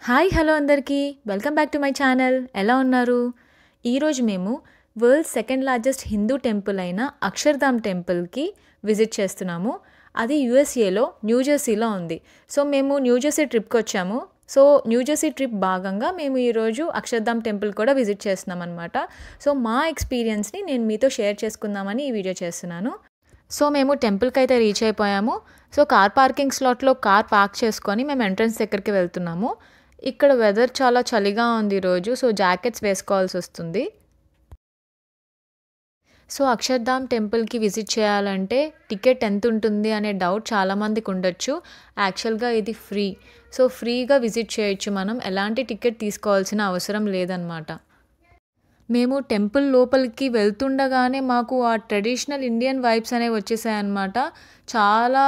Hi hello అందరికీ welcome back to my channel. ఎలా ఉన్నారు? ఈరోజు మేము world second largest Hindu temple అయిన అక్షర్ధామ్ టెంపుల్కి విజిట్ చేస్తున్నాము. అది యూఎస్ఏలో న్యూజెర్సీలో ఉంది. సో మేము న్యూజెర్సీ ట్రిప్కి వచ్చాము. సో న్యూజెర్సీ ట్రిప్ భాగంగా మేము ఈరోజు అక్షర్ధామ్ టెంపుల్ కూడా విజిట్ చేస్తున్నాం అనమాట. సో మా ఎక్స్పీరియన్స్ని నేను మీతో షేర్ చేసుకుందామని ఈ వీడియో చేస్తున్నాను. సో మేము టెంపుల్కి అయితే రీచ్ అయిపోయాము. సో కార్ పార్కింగ్ స్లాట్లో కార్ పార్క్ చేసుకొని మేము ఎంట్రన్స్ దగ్గరికి వెళ్తున్నాము. ఇక్కడ వెదర్ చాలా చలిగా ఉంది ఈరోజు. సో జాకెట్స్ వేసుకోవాల్సి వస్తుంది. సో అక్షర్ధామ్ టెంపుల్కి విజిట్ చేయాలంటే టికెట్ ఎంత ఉంటుంది అనే డౌట్ చాలామందికి ఉండొచ్చు. యాక్చువల్గా ఇది ఫ్రీ. సో ఫ్రీగా విజిట్ చేయొచ్చు. మనం ఎలాంటి టికెట్ తీసుకోవాల్సిన అవసరం లేదన్నమాట. మేము టెంపుల్ లోపలికి వెళ్తుండగానే మాకు ఆ ట్రెడిషనల్ ఇండియన్ వైబ్స్ అనేవి వచ్చేసాయన్నమాట. చాలా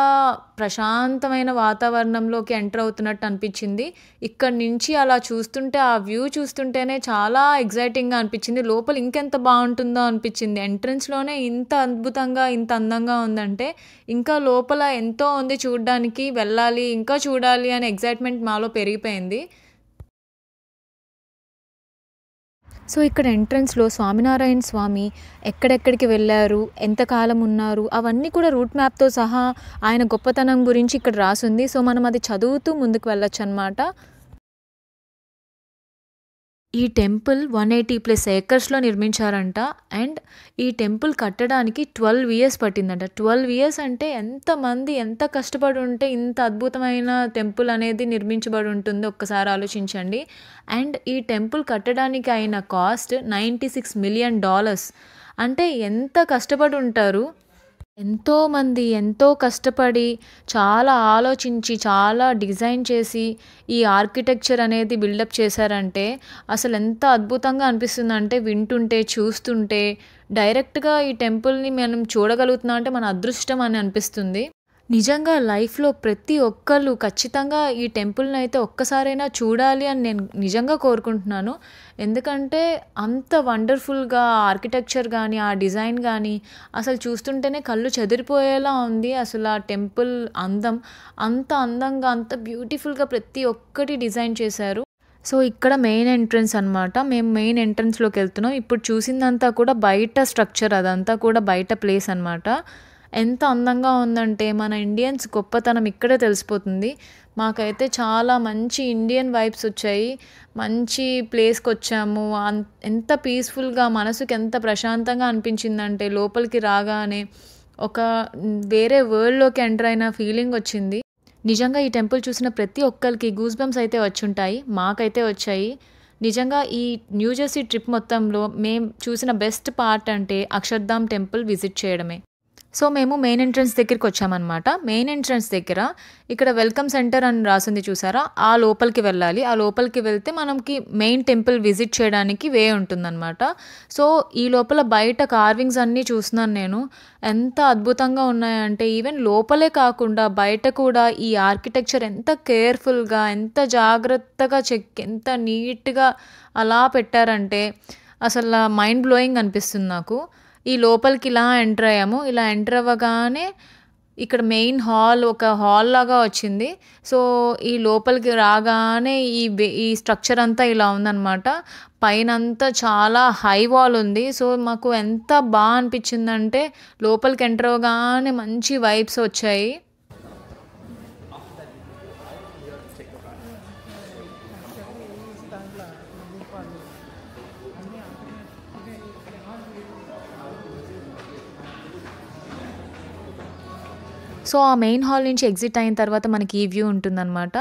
ప్రశాంతమైన వాతావరణంలోకి ఎంటర్ అవుతున్నట్టు అనిపించింది. ఇక్కడ నుంచి అలా చూస్తుంటే ఆ వ్యూ చూస్తుంటేనే చాలా ఎగ్జైటింగ్గా అనిపించింది. లోపల ఇంకెంత బాగుంటుందో అనిపించింది. ఎంట్రన్స్లోనే ఇంత అద్భుతంగా ఇంత అందంగా ఉందంటే ఇంకా లోపల ఎంతో ఉంది చూడడానికి. వెళ్ళాలి ఇంకా చూడాలి అనే ఎగ్జైట్మెంట్ మాలో పెరిగిపోయింది. సో ఇక్కడ ఎంట్రన్స్లో స్వామినారాయణ స్వామి ఎక్కడెక్కడికి వెళ్ళారు, ఎంతకాలం ఉన్నారు, అవన్నీ కూడా రూట్ మ్యాప్తో సహా ఆయన గొప్పతనం గురించి ఇక్కడ రాసుంది. సో మనం అది చదువుతూ ముందుకు వెళ్ళొచ్చు అన్నమాట. ఈ టెంపుల్ 180+ ఏకర్స్లో నిర్మించారంట. అండ్ ఈ టెంపుల్ కట్టడానికి 12 ఇయర్స్ పట్టిందంట. 12 ఇయర్స్ అంటే ఎంతమంది ఎంత కష్టపడి ఉంటే ఇంత అద్భుతమైన టెంపుల్ అనేది నిర్మించబడి ఉంటుందో ఒక్కసారి ఆలోచించండి. అండ్ ఈ టెంపుల్ కట్టడానికి అయిన కాస్ట్ $96 మిలియన్. అంటే ఎంత కష్టపడి ఉంటారు. ఎంతోమంది ఎంతో కష్టపడి చాలా ఆలోచించి చాలా డిజైన్ చేసి ఈ ఆర్కిటెక్చర్ అనేది బిల్డప్ చేశారంటే అసలు ఎంత అద్భుతంగా అనిపిస్తుందంటే వింటుంటే చూస్తుంటే డైరెక్ట్గా ఈ టెంపుల్ని మనం చూడగలుగుతున్నాం అంటే మన అదృష్టం అని అనిపిస్తుంది. నిజంగా లైఫ్లో ప్రతి ఒక్కళ్ళు ఖచ్చితంగా ఈ టెంపుల్ని అయితే ఒక్కసారైనా చూడాలి అని నేను నిజంగా కోరుకుంటున్నాను. ఎందుకంటే అంత వండర్ఫుల్గా ఆర్కిటెక్చర్ కానీ ఆ డిజైన్ కానీ అసలు చూస్తుంటేనే కళ్ళు చెదిరిపోయేలా ఉంది. అసలు ఆ టెంపుల్ అందం అంత అందంగా అంత బ్యూటిఫుల్గా ప్రతి ఒక్కటి డిజైన్ చేశారు. సో ఇక్కడ మెయిన్ ఎంట్రన్స్ అనమాట. మేము మెయిన్ ఎంట్రన్స్లోకి వెళ్తున్నాం. ఇప్పుడు చూసిందంతా కూడా బయట స్ట్రక్చర్, అదంతా కూడా బయట ప్లేస్ అనమాట. ఎంత అందంగా ఉందంటే మన ఇండియన్స్ గొప్పతనం ఇక్కడే తెలిసిపోతుంది. మాకైతే చాలా మంచి ఇండియన్ వైబ్స్ వచ్చాయి. మంచి ప్లేస్కి వచ్చాము. ఎంత పీస్ఫుల్గా మనసుకి ఎంత ప్రశాంతంగా అనిపించిందంటే లోపలికి రాగానే ఒక వేరే వరల్డ్లోకి ఎంటర్ అయిన ఫీలింగ్ వచ్చింది. నిజంగా ఈ టెంపుల్ చూసిన ప్రతి ఒక్కరికి గూస్ బంప్స్ అయితే వచ్చుంటాయి. మాకైతే వచ్చాయి. నిజంగా ఈ న్యూజెర్సీ ట్రిప్ మొత్తంలో మేము చూసిన బెస్ట్ పార్ట్ అంటే అక్షర్ధామ్ టెంపుల్ విజిట్ చేయడమే. సో మేము మెయిన్ ఎంట్రన్స్ దగ్గరికి వచ్చామన్నమాట. మెయిన్ ఎంట్రన్స్ దగ్గర ఇక్కడ వెల్కమ్ సెంటర్ అని రాసింది చూసారా, ఆ లోపలికి వెళ్ళాలి. ఆ లోపలికి వెళ్తే మనకి మెయిన్ టెంపుల్ విజిట్ చేయడానికి వే ఉంటుందన్నమాట. సో ఈ లోపల బయట కార్వింగ్స్ అన్నీ చూస్తున్నాను నేను. ఎంత అద్భుతంగా ఉన్నాయంటే ఈవెన్ లోపలే కాకుండా బయట కూడా ఈ ఆర్కిటెక్చర్ ఎంత కేర్ఫుల్గా ఎంత జాగ్రత్తగా ఎంత నీట్గా అలా పెట్టారంటే అసలు మైండ్ బ్లోయింగ్ అనిపిస్తుంది నాకు. ఈ లోపలికి ఇలా ఎంటర్ అయ్యాము. ఇలా ఎంటర్ అవ్వగానే ఇక్కడ మెయిన్ హాల్ ఒక హాల్ లాగా వచ్చింది. సో ఈ లోపలికి రాగానే ఈ స్ట్రక్చర్ అంతా ఇలా ఉందన్నమాట. పైనంతా చాలా హై వాల్ ఉంది. సో మాకు ఎంత బాగా అనిపించిందంటే లోపలికి ఎంటర్ అవ్వగానే మంచి వైబ్స్ వచ్చాయి. సో ఆ మెయిన్ హాల్ నుంచి ఎగ్జిట్ అయిన తర్వాత మనకి ఈ వ్యూ ఉంటుందన్నమాట.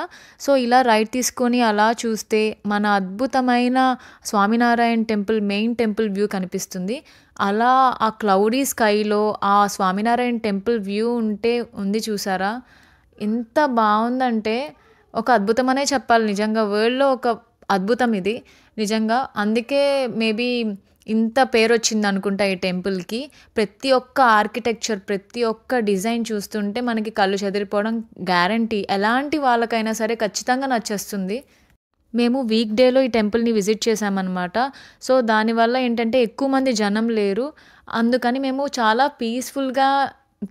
సో ఇలా రైట్ తీసుకొని అలా చూస్తే మన అద్భుతమైన Swaminarayan temple main temple view కనిపిస్తుంది. అలా ఆ క్లౌడీ స్కైలో ఆ స్వామినారాయణ టెంపుల్ వ్యూ ఉంది చూసారా, ఎంత బాగుందంటే ఒక అద్భుతం అనే చెప్పాలి. నిజంగా వరల్డ్లో ఒక అద్భుతం ఇది నిజంగా. అందుకే మేబీ ఇంత పేరు వచ్చింది అనుకుంటా ఈ టెంపుల్కి. ప్రతి ఒక్క ఆర్కిటెక్చర్ ప్రతి ఒక్క డిజైన్ చూస్తుంటే మనకి కళ్ళు చెదిరిపోవడం గ్యారంటీ. ఎలాంటి వాళ్ళకైనా సరే ఖచ్చితంగా నచ్చేస్తుంది. మేము వీక్ డేలో ఈ టెంపుల్ని విజిట్ చేసామన్నమాట. సో దానివల్ల ఏంటంటే ఎక్కువ మంది జనం లేరు. అందుకని మేము చాలా పీస్ఫుల్గా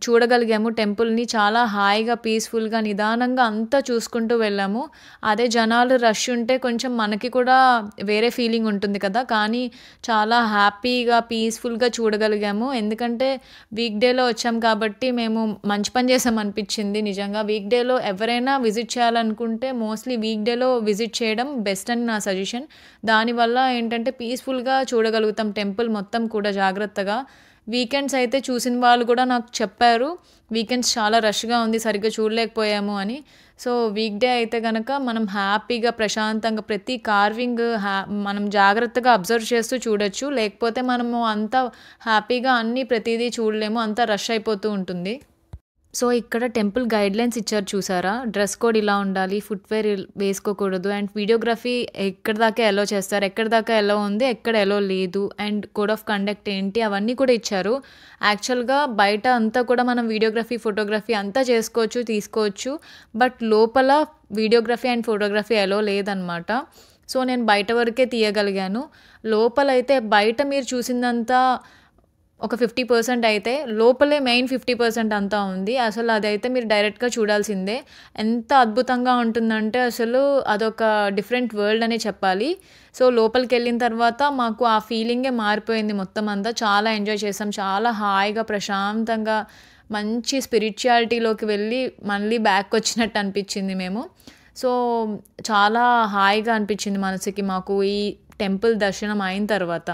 చూడగలిగాము టెంపుల్‌ని. చాలా హాయిగా, పీస్‌ఫుల్‌గా, నిదానంగా అంతా చూసుకుంటూ వెళ్ళాము. అదే జనాలు రష్ ఉంటే కొంచెం మనకి కూడా వేరే ఫీలింగ్ ఉంటుంది కదా! కానీ చాలా హ్యాపీగా, పీస్‌ఫుల్‌గా చూడగలిగాము. ఎందుకంటే వీక్ డేలో వచ్చాం కాబట్టి మేము మంచి పని చేశాం అనిపించింది నిజంగా. వీక్ డేలో ఎవరైనా విజిట్ చేయాలనుకుంటే మోస్ట్‌లీ వీక్ డేలో విజిట్ చేయడం బెస్ట్ అని నా సజెషన్. దానివల్ల ఏంటంటే పీస్‌ఫుల్‌గా చూడగలుగుతాం టెంపుల్ మొత్తం కూడా జాగ్రత్తగా. వీకెండ్స్ అయితే చూసిన వాళ్ళు కూడా నాకు చెప్పారు. వీకెండ్స్ చాలా రష్‌గా ఉంది. సరిగ్గా చూడలేకపోయాము అని. సో, వీక్ డే అయితే గనక మనం హ్యాపీగా, ప్రశాంతంగా ప్రతి కార్వింగ్ మనం జాగ్రత్తగా అబ్జర్వ్ చేస్తూ చూడొచ్చు. లేకపోతే మనము అంతా హ్యాపీగా అన్నీ ప్రతీదీ చూడలేము. అంతా రష్ అయిపోతూ ఉంటుంది. సో, ఇక్కడ టెంపుల్ గైడ్‌లైన్స్ ఇచ్చారు చూసారా? డ్రెస్ కోడ్ ఇలా ఉండాలి. ఫుట్‌వేర్ వేసుకోకూడదు. అండ్ వీడియోగ్రఫీ ఎక్కడి దాకా ఎలో చేస్తారు, ఎక్కడి దాకా ఎలో ఉంది, ఎక్కడ ఎలో లేదు. అండ్ కోడ్ ఆఫ్ కండక్ట్ ఏంటి అవన్నీ కూడా ఇచ్చారు. యాక్చువల్‌గా బయట అంతా కూడా మనం వీడియోగ్రఫీ, ఫోటోగ్రఫీ అంతా చేసుకోవచ్చు, తీసుకోవచ్చు. బట్ లోపల వీడియోగ్రఫీ అండ్ ఫోటోగ్రఫీ ఎలో లేదనమాట. సో, నేను బయట వరకే తీయగలిగాను. లోపలైతే బయట మీరు చూసిందంతా ఒక 50% అయితే లోపలే మెయిన్ 50% అంతా ఉంది. అసలు అదైతే మీరు డైరెక్ట్‌గా చూడాల్సిందే. ఎంత అద్భుతంగా ఉంటుందంటే అసలు అదొక డిఫరెంట్ వరల్డ్ అనే చెప్పాలి. సో, లోపలికెళ్ళిన తర్వాత మాకు ఆ ఫీలింగే మారిపోయింది మొత్తం అంతా. చాలా ఎంజాయ్ చేసాం. చాలా హాయిగా, ప్రశాంతంగా మంచి స్పిరిచ్యుయాలిటీలోకి వెళ్ళి మళ్ళీ బ్యాకొచ్చినట్టు అనిపించింది మేము. సో, చాలా హాయిగా అనిపించింది మనసుకి మాకు ఈ టెంపుల్ దర్శనం అయిన తర్వాత.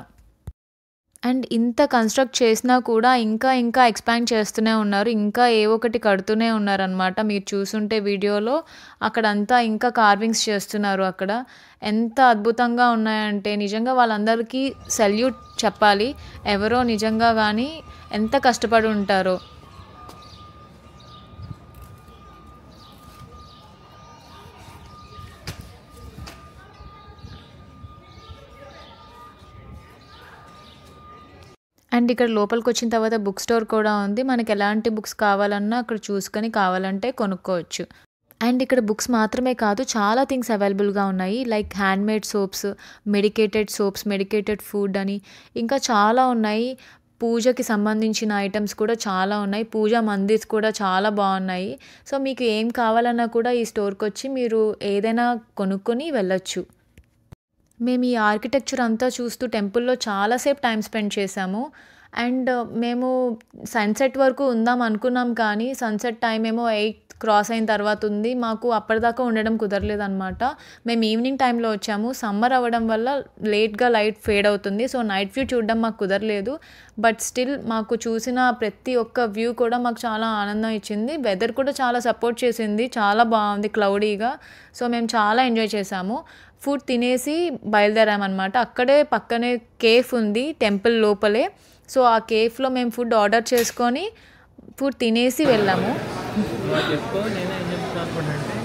అండ్ ఇంత కన్‌స్ట్రక్ట్ చేసినా కూడా ఇంకా ఎక్స్‌పాండ్ చేస్తూనే ఉన్నారు. ఇంకా ఏవో ఒకటి కడుతూనే ఉన్నారనమాట. మీరు చూసుంటే వీడియోలో అక్కడంతా ఇంకా కార్వింగ్స్ చేస్తున్నారు అక్కడ. ఎంత అద్భుతంగా ఉన్నాయంటే నిజంగా వాళ్ళందరికీ సెల్యూట్ చెప్పాలి. ఎవరో నిజంగా గానీ ఎంత కష్టపడి ఉంటారో. అండ్ ఇక్కడ లోపలికొచ్చిన తర్వాత బుక్ స్టోర్ కూడా ఉంది. మనకి ఎలాంటి బుక్స్ కావాలన్నా అక్కడ చూసుకొని కావాలంటే కొనుక్కోవచ్చు. అండ్ ఇక్కడ బుక్స్ మాత్రమే కాదు చాలా థింగ్స్ అవైలబుల్‌గా ఉన్నాయి. Like handmade soaps, medicated food అని ఇంకా చాలా ఉన్నాయి. పూజకి సంబంధించిన ఐటెమ్స్ కూడా చాలా ఉన్నాయి. పూజా మందిర్స్ కూడా చాలా బావున్నాయి. సో, మీకు ఏం కావాలన్నా కూడా ఈ స్టోర్‌కొచ్చి మీరు ఏదైనా కొనుక్కొని వెళ్ళొచ్చు. మేము ఈ ఆర్కిటెక్చర్ అంతా చూస్తూ టెంపుల్‌లో చాలా సేపు టైమ్ స్పెండ్ చేశాము. అండ్ మేము సన్‌సెట్ వరకు ఉందాం అనుకున్నాం కానీ, సన్‌సెట్ టైమ్ ఏమో 8 క్రాస్ అయిన తర్వాత ఉంది. మాకు అప్పటిదాకా ఉండడం కుదరలేదనమాట. మేము ఈవినింగ్ టైమ్‌లో వచ్చాము. సమ్మర్ అవ్వడం వల్ల లేట్‌గా లైట్ ఫేడ్ అవుతుంది. సో, నైట్ వ్యూ చూడడం మాకు కుదరలేదు. బట్ స్టిల్ మాకు చూసిన ప్రతి ఒక్క వ్యూ కూడా మాకు చాలా ఆనందం ఇచ్చింది. వెదర్ కూడా చాలా సపోర్ట్ చేసింది. చాలా బావుంది క్లౌడీగా. సో, మేము చాలా ఎంజాయ్ చేశాము. ఫుడ్ తినేసి బయలుదేరామనమాట. అక్కడే పక్కనే కేఫ్ ఉంది టెంపుల్ లోపలే. సో, ఆ కేఫ్‌లో మేము ఫుడ్ ఆర్డర్ చేసుకొని ఫుడ్ తినేసి వెళ్ళాము. నువ్వు చెప్పు నేనేం చెప్తాను అనుకుంటానంటే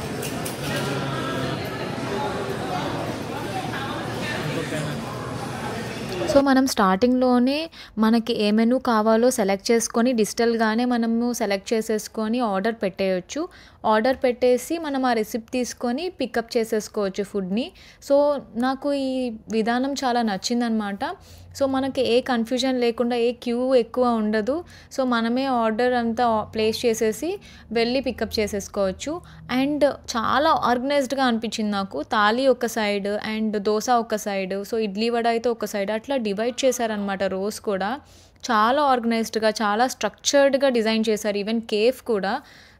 సో, మనం స్టార్టింగ్‌లోనే మనకి ఏ మెనూ కావాలో సెలెక్ట్ చేసుకొని డిజిటల్‌గానే మనము సెలెక్ట్ చేసేసుకొని ఆర్డర్ పెట్టేయొచ్చు. ఆర్డర్ పెట్టేసి మనం ఆ రిసిప్ట్ తీసుకొని పికప్ చేసేసుకోవచ్చు ఫుడ్‌ని. సో, నాకు ఈ విధానం చాలా నచ్చిందనమాట. సో, మనకి ఏ కన్‌ఫ్యూజన్ లేకుండా ఏ క్యూ ఎక్కువ ఉండదు. సో, మనమే ఆర్డర్ అంతా ప్లేస్ చేసేసి వెళ్ళి పికప్ చేసేసుకోవచ్చు. అండ్ చాలా ఆర్గనైజ్డ్‌గా అనిపించింది నాకు. తాళి ఒక సైడ్ అండ్ దోస ఒక సైడ్. సో, ఇడ్లీ వడ అయితే ఒక సైడ్ అట్లా డివైడ్ చేశారనమాట రోస్ కూడా. చాలా ఆర్గనైజ్డ్‌గా, చాలా స్ట్రక్చర్డ్‌గా డిజైన్ చేశారు. ఈవెన్ కేఫ్ కూడా.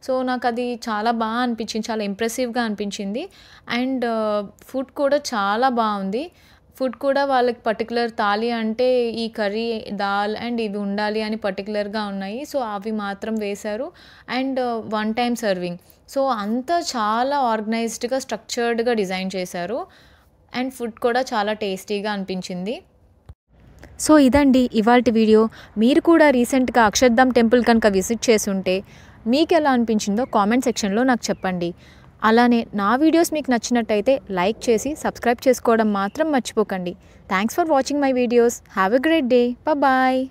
సో, నాకది చాలా అనిపించింది. చాలా ఇంప్రెసివ్‌గా అనిపించింది. అండ్ ఫుడ్ కూడా చాలా బావుంది. ఫుడ్ కూడా వాళ్ళకి పర్టిక్యులర్ తాళి అంటే ఈ కర్రీ, దాల్ అండ్ ఇవి ఉండాలి అని పర్టిక్యులర్‌గా ఉన్నాయి. సో, అవి మాత్రం వేశారు. And one time serving. So, అంతా చాలా ఆర్గనైజ్డ్‌గా, స్ట్రక్చర్డ్‌గా డిజైన్ చేశారు. అండ్ ఫుడ్ కూడా చాలా టేస్టీగా అనిపించింది. సో, ఇదండి ఇవాల్టి వీడియో. మీరు కూడా రీసెంట్‌గా అక్షర్ధామ్ టెంపుల్ కనుక విజిట్ చేసుంటే మీకెలా అనిపించిందో కామెంట్ సెక్షన్‌లో నాకు చెప్పండి. అలానే నా వీడియోస్ మీకు నచ్చినట్టయితే లైక్ చేసి సబ్స్క్రైబ్ చేసుకోవడం మాత్రం మర్చిపోకండి. Thanks for watching my videos. Have a great day. Bye.